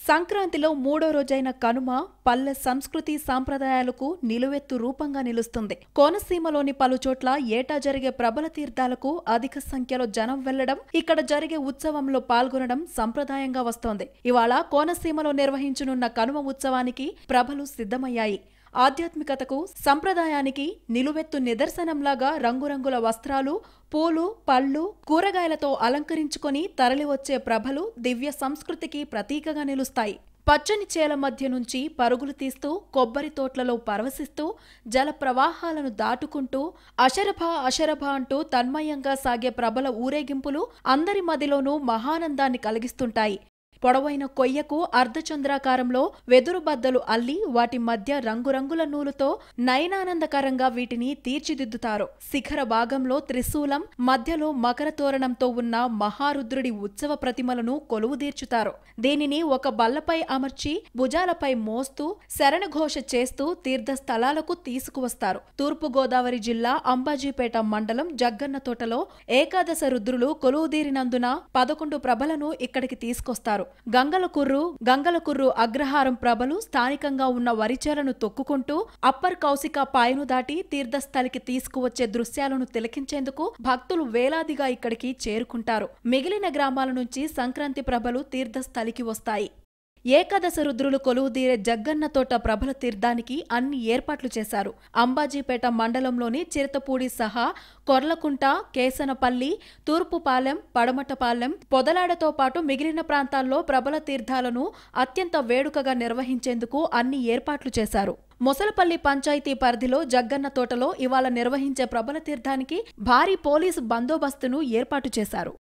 సంక్రాంతిలో మూడో రోజైన కనుమ పల్లె సంస్కృతి సాంప్రదాయాలకు నిలువెత్తు రూపంగా నిలుస్తుంది. కోనసీమలోని పలుచోట్ల ఏటా జరిగే ప్రబల తీర్థాలకు అధిక సంఖ్యలో జనం వెళ్లడం, ఇక్కడ జరిగే ఉత్సవంలో పాల్గొనడం సంప్రదాయంగా వస్తోంది. ఇవాళ కోనసీమలో నిర్వహించనున్న కనుమ ఉత్సవానికి ప్రభలు సిద్ధమయ్యాయి. ఆధ్యాత్మికతకు, సంప్రదాయానికి నిలువెత్తు నిదర్శనంలాగా రంగురంగుల వస్త్రాలు, పూలు, పళ్ళు, కూరగాయలతో అలంకరించుకొని తరలివచ్చే ప్రభలు దివ్య సంస్కృతికి ప్రతీకగా నిలుస్తాయి. పచ్చని చేల మధ్య నుంచి పరుగులు తీస్తూ, కొబ్బరి తోట్లలో పరవశిస్తూ, జల ప్రవాహాలను దాటుకుంటూ అశరభ అశరభ అంటూ తన్మయంగా సాగే ప్రభల ఊరేగింపులు అందరి మదిలోనూ మహానందాన్ని కలిగిస్తుంటాయి. పొడవైన కొయ్యకు అర్ధచంద్రాకారంలో వెదురు బద్దలు అల్లి వాటి మధ్య రంగురంగుల నూలుతో నయనానందకరంగా వీటిని తీర్చిదిద్దుతారు. శిఖర భాగంలో త్రిశూలం, మధ్యలో మకర తోరణంతో ఉన్న మహారుద్రుడి ఉత్సవ ప్రతిమలను కొలువుదీర్చుతారు. దీనిని ఒక బల్లపై అమర్చి భుజాలపై మోస్తూ శరణఘోష చేస్తూ తీర్థస్థలాలకు తీసుకువస్తారు. తూర్పుగోదావరి జిల్లా అంబాజీపేట మండలం జగ్గన్నతోటలో ఏకాదశ రుద్రులు కొలువుదీరినందున 11 ప్రభలను ఇక్కడికి తీసుకొస్తారు. గంగలకుర్రు అగ్రహారం ప్రభలు స్థానికంగా ఉన్న వరిచేలను తొక్కుకుంటూ అప్పర్ కౌశిక పాయను దాటి తీర్థస్థలికి తీసుకువచ్చే దృశ్యాలను తిలకించేందుకు భక్తులు వేలాదిగా ఇక్కడికి చేరుకుంటారు. మిగిలిన గ్రామాల నుంచి సంక్రాంతి ప్రభలు తీర్థస్థలికి వస్తాయి. ఏకాదశ రుద్రులు కొలువుదీరే జగ్గన్నతోట ప్రభల తీర్థానికి అన్ని ఏర్పాట్లు చేశారు. అంబాజీపేట మండలంలోని చిరతపూడి సహా కొర్లకుంట, కేసనపల్లి, తూర్పుపాలెం, పడమటపాలెం, పొదలాడతో పాటు మిగిలిన ప్రాంతాల్లో ప్రభల తీర్థాలను అత్యంత వేడుకగా నిర్వహించేందుకు అన్ని ఏర్పాట్లు చేశారు. మొసలపల్లి పంచాయతీ పరిధిలో జగ్గన్నతోటలో ఇవాళ నిర్వహించే ప్రభల తీర్థానికి భారీ పోలీసు బందోబస్తును ఏర్పాటు చేశారు.